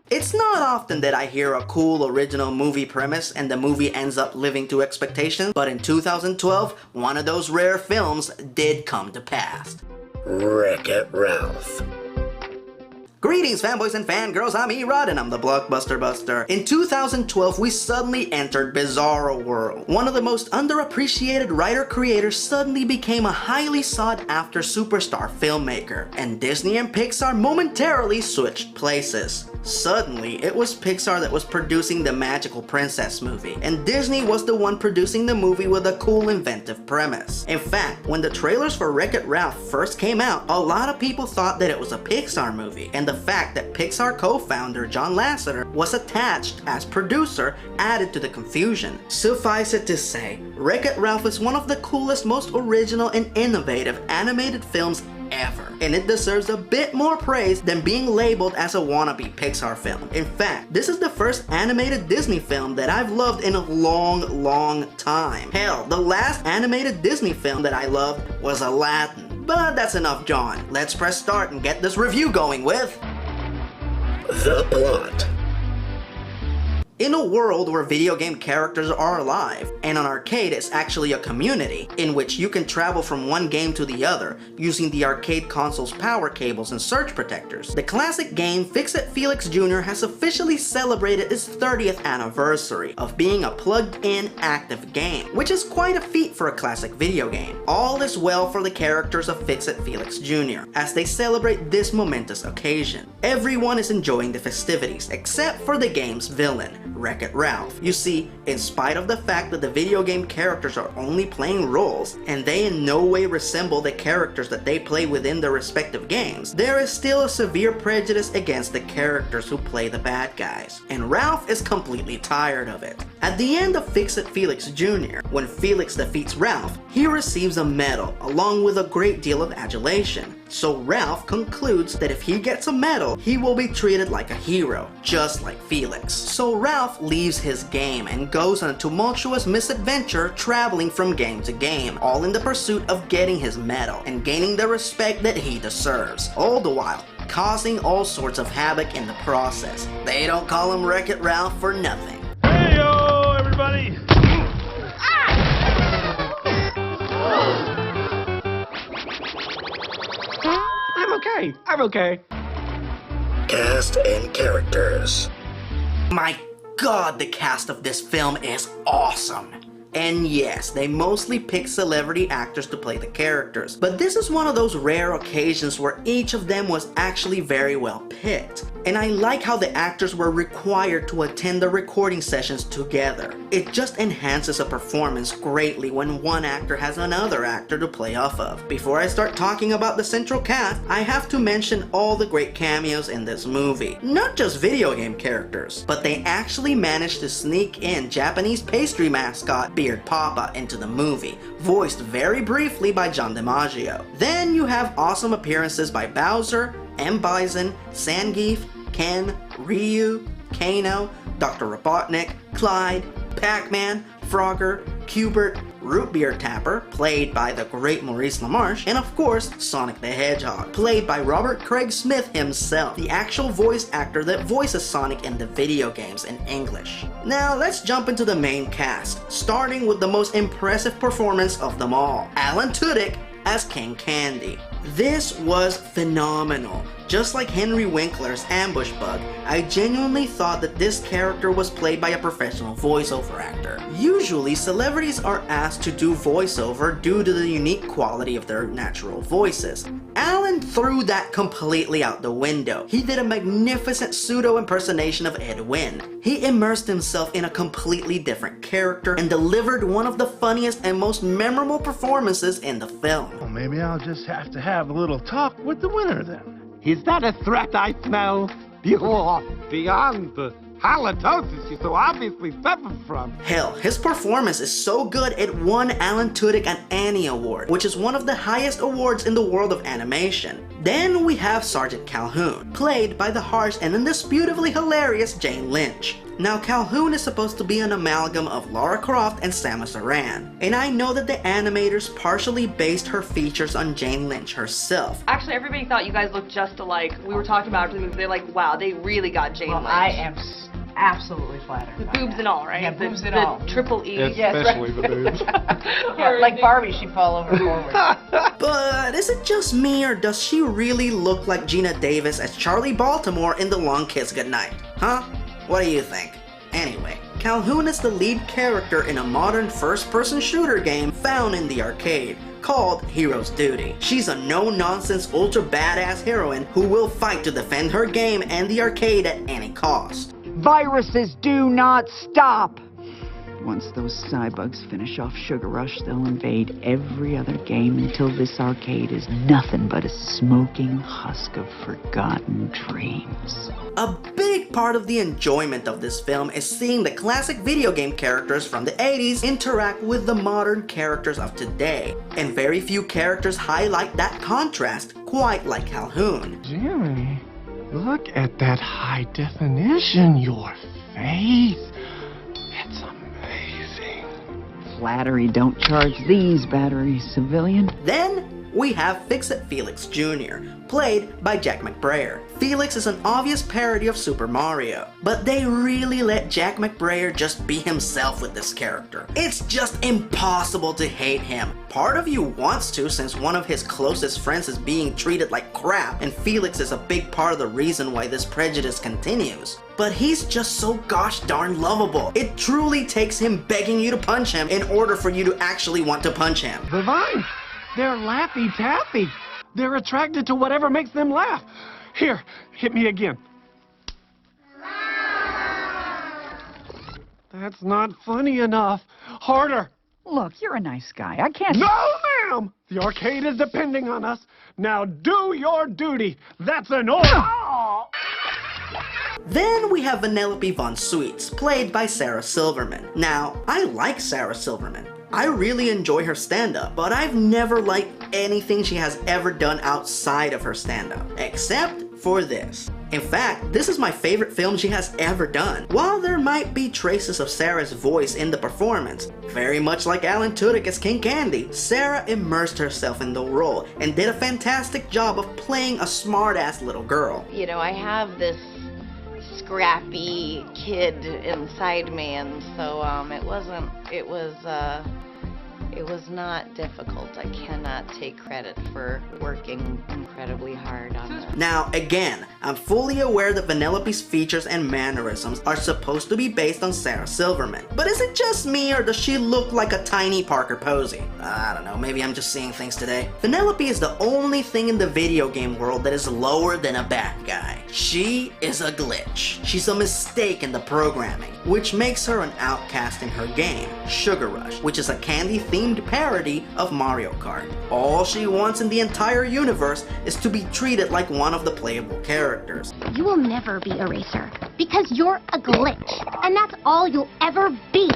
It's not often that I hear a cool original movie premise and the movie ends up living to expectations, but in 2012, one of those rare films did come to pass. Wreck-It Ralph. Greetings fanboys and fangirls, I'm Erod and I'm the Blockbuster Buster. In 2012, we suddenly entered Bizarro World. One of the most underappreciated writer-creators suddenly became a highly sought-after superstar filmmaker, and Disney and Pixar momentarily switched places. Suddenly, it was Pixar that was producing the Magical Princess movie, and Disney was the one producing the movie with a cool inventive premise. In fact, when the trailers for Wreck-It Ralph first came out, a lot of people thought that it was a Pixar movie, and the fact that Pixar co-founder John Lasseter was attached as producer added to the confusion. Suffice it to say, Wreck-It Ralph is one of the coolest, most original and innovative animated films ever, and it deserves a bit more praise than being labeled as a wannabe Pixar film. In fact, this is the first animated Disney film that I've loved in a long time. Hell, the last animated Disney film that I loved was Aladdin. But that's enough, John. Let's press start and get this review going with The plot. In a world where video game characters are alive, and an arcade is actually a community in which you can travel from one game to the other using the arcade console's power cables and surge protectors, the classic game Fix-It Felix Jr. has officially celebrated its 30th anniversary of being a plugged-in active game, which is quite a feat for a classic video game. All is well for the characters of Fix-It Felix Jr. as they celebrate this momentous occasion. Everyone is enjoying the festivities except for the game's villain, Wreck-It Ralph. You see, in spite of the fact that the video game characters are only playing roles, and they in no way resemble the characters that they play within their respective games, there is still a severe prejudice against the characters who play the bad guys, and Ralph is completely tired of it. At the end of Fix-It Felix Jr., when Felix defeats Ralph, he receives a medal along with a great deal of adulation. So Ralph concludes that if he gets a medal, he will be treated like a hero, just like Felix. So Ralph leaves his game and goes on a tumultuous misadventure traveling from game to game, all in the pursuit of getting his medal and gaining the respect that he deserves, all the while causing all sorts of havoc in the process. They don't call him Wreck-It Ralph for nothing. Hey yo, everybody! I'm okay. Cast and characters. My god, the cast of this film is awesome! And yes, they mostly pick celebrity actors to play the characters, but this is one of those rare occasions where each of them was actually very well picked. And I like how the actors were required to attend the recording sessions together. It just enhances a performance greatly when one actor has another actor to play off of. Before I start talking about the central cast, I have to mention all the great cameos in this movie. Not just video game characters, but they actually managed to sneak in Japanese pastry mascot Beard Papa into the movie, voiced very briefly by John DiMaggio. Then you have awesome appearances by Bowser, M. Bison, Zangief, Ken, Ryu, Kano, Dr. Robotnik, Clyde, Pac-Man, Frogger, Q*bert, Root Beer Tapper, played by the great Maurice LaMarche, and of course, Sonic the Hedgehog, played by Robert Craig Smith himself, the actual voice actor that voices Sonic in the video games in English. Now let's jump into the main cast, starting with the most impressive performance of them all, Alan Tudyk as King Candy. This was phenomenal. Just like Henry Winkler's Ambush Bug, I genuinely thought that this character was played by a professional voiceover actor. Usually, celebrities are asked to do voiceover due to the unique quality of their natural voices. Alan threw that completely out the window. He did a magnificent pseudo-impersonation of Ed Wynn. He immersed himself in a completely different character and delivered one of the funniest and most memorable performances in the film. Well, maybe I'll just have to have a little talk with the winner then. Is that a threat I smell? You are beyond the halitosis you so obviously suffer from. Hell, his performance is so good it won Alan Tudyk an Annie Award, which is one of the highest awards in the world of animation. Then we have Sergeant Calhoun, played by the harsh and indisputably hilarious Jane Lynch. Now, Calhoun is supposed to be an amalgam of Lara Croft and Samus Aran, and I know that the animators partially based her features on Jane Lynch herself. Actually, everybody thought you guys looked just alike. We were talking about it, they're like, wow, they really got Jane Lynch. I am absolutely flattered. The boobs and all, right? Yeah, boobs and all. The triple E. Especially the boobs. Yeah, like Barbie, she'd fall over forward. But is it just me, or does she really look like Gina Davis as Charlie Baltimore in The Long Kiss Goodnight? Huh? What do you think? Anyway, Calhoun is the lead character in a modern first-person shooter game found in the arcade, called Hero's Duty. She's a no-nonsense, ultra-badass heroine who will fight to defend her game and the arcade at any cost. Viruses do not stop! Once those cybugs finish off Sugar Rush, they'll invade every other game until this arcade is nothing but a smoking husk of forgotten dreams. A big part of the enjoyment of this film is seeing the classic video game characters from the 80s interact with the modern characters of today, and very few characters highlight that contrast quite like Calhoun. Jimmy, look at that high definition, your face. It's amazing. Flattery don't charge these batteries, civilian. Then we have Fix-It Felix Jr., played by Jack McBrayer. Felix is an obvious parody of Super Mario, but they really let Jack McBrayer just be himself with this character. It's just impossible to hate him. Part of you wants to, since one of his closest friends is being treated like crap, and Felix is a big part of the reason why this prejudice continues. But he's just so gosh darn lovable. It truly takes him begging you to punch him in order for you to actually want to punch him. The vines, they're laffy-taffy. They're attracted to whatever makes them laugh. Here, hit me again. That's not funny enough. Harder. Look, you're a nice guy. I can't... No, ma'am! The arcade is depending on us. Now do your duty. That's an order. Then we have Vanellope Von Sweets, played by Sarah Silverman. Now, I like Sarah Silverman. I really enjoy her stand-up, but I've never liked anything she has ever done outside of her stand-up, except for this. In fact, this is my favorite film she has ever done. While there might be traces of Sarah's voice in the performance, very much like Alan Tudyk as King Candy, Sarah immersed herself in the role and did a fantastic job of playing a smart-ass little girl. You know, I have this scrappy kid inside me, and so it was not difficult. I cannot take credit for working incredibly hard on this. Now, again, I'm fully aware that Vanellope's features and mannerisms are supposed to be based on Sarah Silverman. But is it just me, or does she look like a tiny Parker Posey? I don't know, maybe I'm just seeing things today. Vanellope is the only thing in the video game world that is lower than a bad guy. She is a glitch. She's a mistake in the programming, which makes her an outcast in her game, Sugar Rush, which is a candy-themed parody of Mario Kart. All she wants in the entire universe is to be treated like one of the playable characters. You will never be a racer, because you're a glitch, and that's all you'll ever be.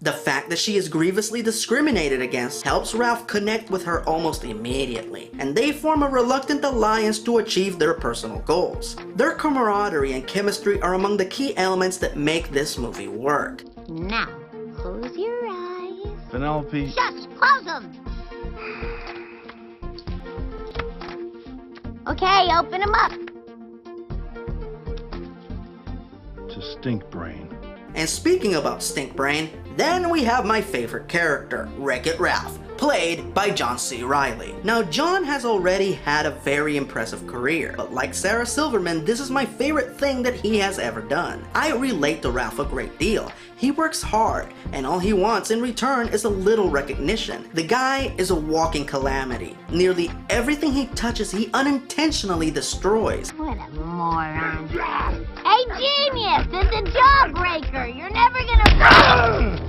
The fact that she is grievously discriminated against helps Ralph connect with her almost immediately, and they form a reluctant alliance to achieve their personal goals. Their camaraderie and chemistry are among the key elements that make this movie work. Now, close your eyes. Vanellope. Shush! Close them! Okay, open them up. To Stink Brain. And speaking about Stink Brain, then we have my favorite character, Wreck-It Ralph, played by John C. Reilly. Now, John has already had a very impressive career, but like Sarah Silverman, this is my favorite thing that he has ever done. I relate to Ralph a great deal. He works hard, and all he wants in return is a little recognition. The guy is a walking calamity. Nearly everything he touches, he unintentionally destroys. What a moron. Hey, genius! It's a jawbreaker! You're never gonna...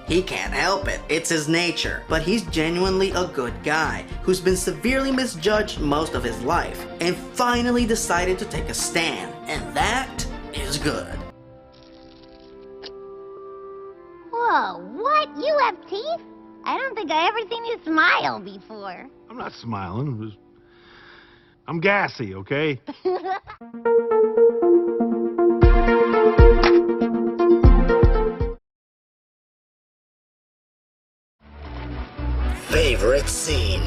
He can't help it, it's his nature. But he's genuinely a good guy, who's been severely misjudged most of his life, and finally decided to take a stand, and that is good. Whoa, what? You have teeth? I don't think I ever seen you smile before. I'm not smiling. I'm gassy, okay? Favorite scene.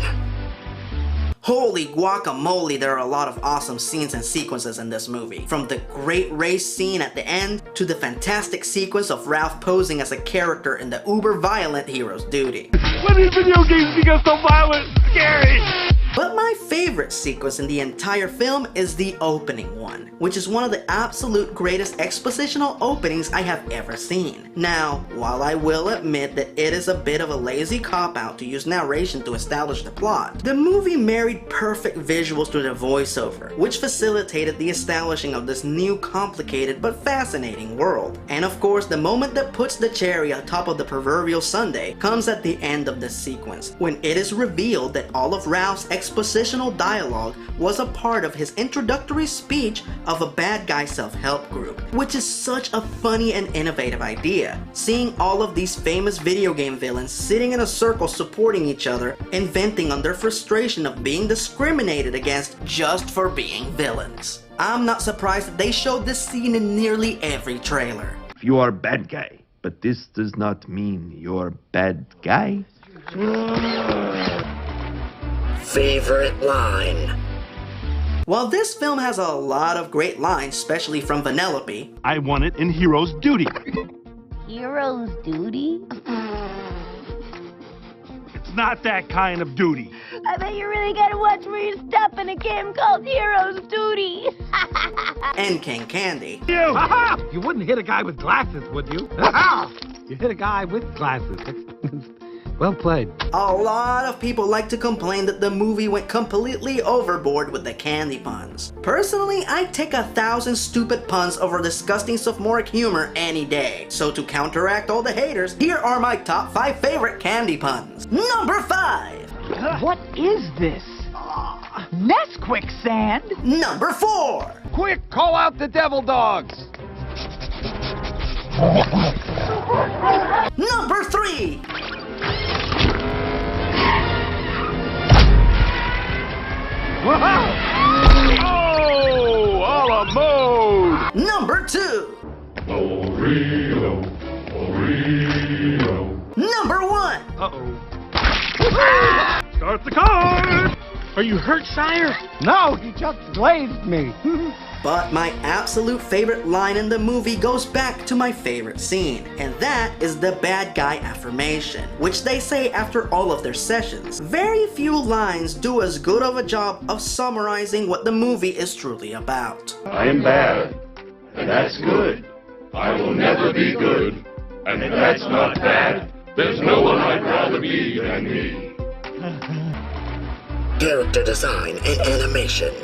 Holy guacamole, there are a lot of awesome scenes and sequences in this movie. From the great race scene at the end, to the fantastic sequence of Ralph posing as a character in the uber-violent Hero's Duty. When did video games become so violent and scary? But my favorite sequence in the entire film is the opening one, which is one of the absolute greatest expositional openings I have ever seen. Now, while I will admit that it is a bit of a lazy cop-out to use narration to establish the plot, the movie married perfect visuals to the voiceover, which facilitated the establishing of this new complicated but fascinating world. And of course, the moment that puts the cherry on top of the proverbial sundae comes at the end of this sequence, when it is revealed that all of Ralph's expositional dialogue was a part of his introductory speech of a bad guy self-help group, which is such a funny and innovative idea. Seeing all of these famous video game villains sitting in a circle supporting each other and venting on their frustration of being discriminated against just for being villains. I'm not surprised that they showed this scene in nearly every trailer. You are a bad guy, but this does not mean you're a bad guy. Favorite line. While this film has a lot of great lines, especially from Vanellope, I won it in Hero's Duty. Hero's duty? It's not that kind of duty. I bet you really gotta watch where you step in a game called Hero's Duty. and King Candy. You! You wouldn't hit a guy with glasses, would you? You hit a guy with glasses. Well played. A lot of people like to complain that the movie went completely overboard with the candy puns. Personally, I'd take 1,000 stupid puns over disgusting sophomoric humor any day. So to counteract all the haters, here are my top 5 favorite candy puns. Number 5! What is this? Nesquik sand? Number 4! Quick, call out the devil dogs! Number 3! Oh, a la mode! Number 2! Oreo, Oreo. Number 1! Uh-oh. Start the car! Are you hurt, sire? No, he just glazed me. But my absolute favorite line in the movie goes back to my favorite scene, and that is the bad guy affirmation, which they say after all of their sessions. Very few lines do as good of a job of summarizing what the movie is truly about. I am bad, and that's good. I will never be good, and if that's not bad, there's no one I'd rather be than me. Character design and animation.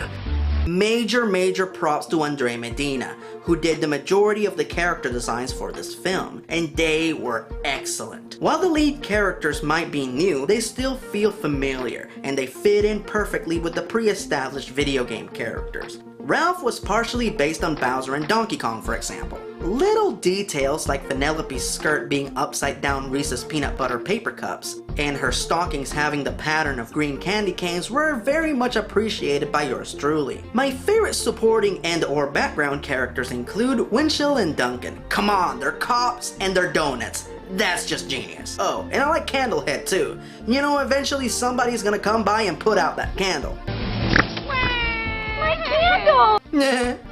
Major props to Andre Medina, who did the majority of the character designs for this film, and they were excellent. While the lead characters might be new, they still feel familiar, and they fit in perfectly with the pre-established video game characters. Ralph was partially based on Bowser and Donkey Kong, for example. Little details like Vanellope's skirt being upside down Reese's peanut butter paper cups, and her stockings having the pattern of green candy canes were very much appreciated by yours truly. My favorite supporting and or background characters include Winchell and Duncan. Come on, they're cops and they're donuts. That's just genius. Oh, and I like Candlehead too. You know, eventually somebody's gonna come by and put out that candle.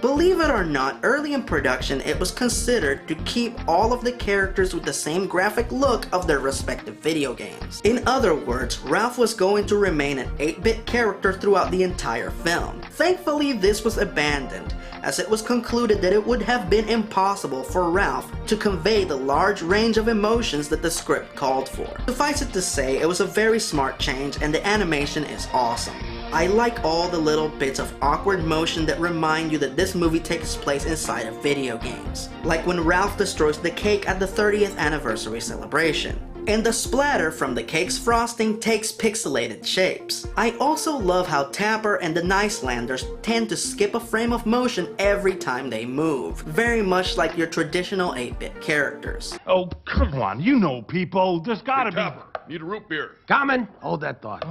Believe it or not, early in production it was considered to keep all of the characters with the same graphic look of their respective video games. In other words, Ralph was going to remain an 8-bit character throughout the entire film. Thankfully, this was abandoned, as it was concluded that it would have been impossible for Ralph to convey the large range of emotions that the script called for. Suffice it to say, it was a very smart change and the animation is awesome. I like all the little bits of awkward motion that remind you that this movie takes place inside of video games. Like when Ralph destroys the cake at the 30th anniversary celebration. And the splatter from the cake's frosting takes pixelated shapes. I also love how Tapper and the Nicelanders tend to skip a frame of motion every time they move. Very much like your traditional 8-bit characters. Oh, come on, you know people. There's gotta be... Need a root beer. Coming? Hold that thought.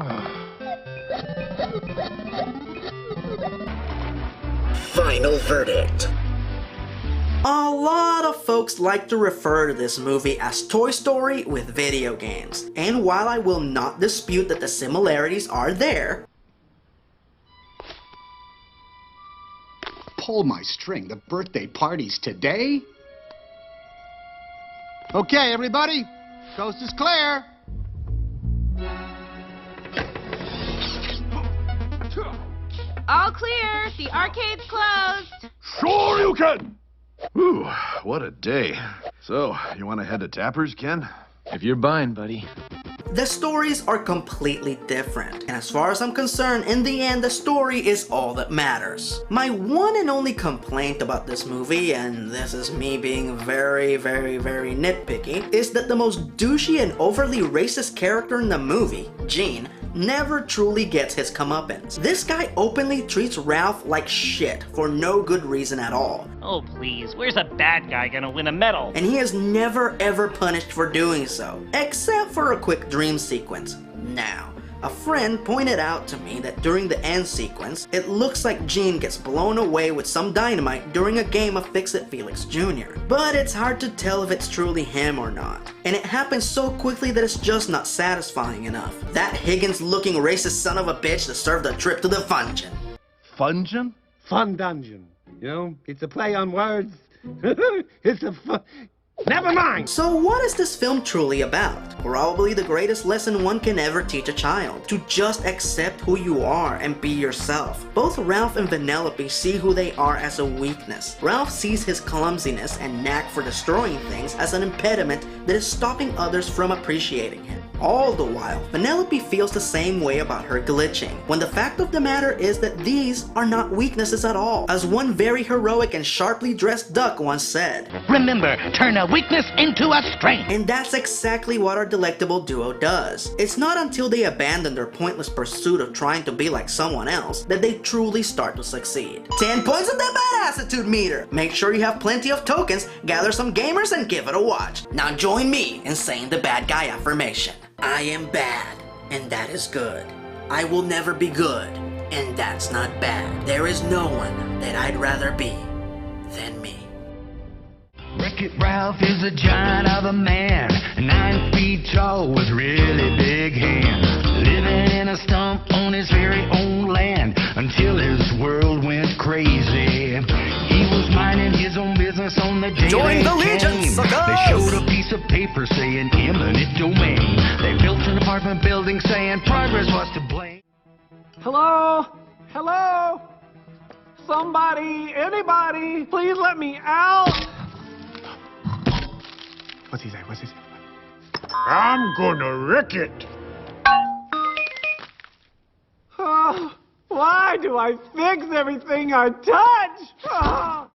Final verdict. A lot of folks like to refer to this movie as Toy Story with video games, and while I will not dispute that the similarities are there, Pull my string, the birthday party's today? Okay, everybody, coast is clear. All clear. The arcade's closed. Sure you can! Whew, what a day. So, you want to head to Tapper's, Ken? If you're buying, buddy. the stories are completely different. And as far as I'm concerned, in the end, the story is all that matters. My one and only complaint about this movie, and this is me being very nitpicky, is that the most douchey and overly racist character in the movie, Gene, never truly gets his comeuppance. This guy openly treats Ralph like shit for no good reason at all. Oh please, where's a bad guy gonna win a medal? And he is never ever punished for doing so, except for a quick dream sequence. Now, a friend pointed out to me that during the end sequence, it looks like Gene gets blown away with some dynamite during a game of Fix-It Felix Jr. But it's hard to tell if it's truly him or not. And it happens so quickly that it's just not satisfying enough. That Higgins-looking racist son of a bitch deserved a trip to the Fungeon. Fungeon? Fun dungeon. You know, it's a play on words. It's a fun... Never mind! So what is this film truly about? Probably the greatest lesson one can ever teach a child. To just accept who you are and be yourself. Both Ralph and Vanellope see who they are as a weakness. Ralph sees his clumsiness and knack for destroying things as an impediment that is stopping others from appreciating him. All the while, Vanellope feels the same way about her glitching, when the fact of the matter is that these are not weaknesses at all, as one very heroic and sharply dressed duck once said. Remember, turn a weakness into a strength. And that's exactly what our delectable duo does. It's not until they abandon their pointless pursuit of trying to be like someone else that they truly start to succeed. 10 points on the badassitude meter! Make sure you have plenty of tokens, gather some gamers, and give it a watch. Now join me in saying the bad guy affirmation. I am bad, and that is good. I will never be good, and that's not bad. There is no one that I'd rather be than me. Wreck-It Ralph is a giant of a man, 9 feet tall with really big hands, living in a stump on his very own land until his world went crazy. He was minding his own business on the day Join the Legion, suckers! They showed a piece of paper saying eminent domain. They built an apartment building saying progress was to blame. Hello? Hello? Somebody, anybody, please let me out. What's he say? What's he say? I'm gonna wreck it. Oh, why do I fix everything I touch? Oh.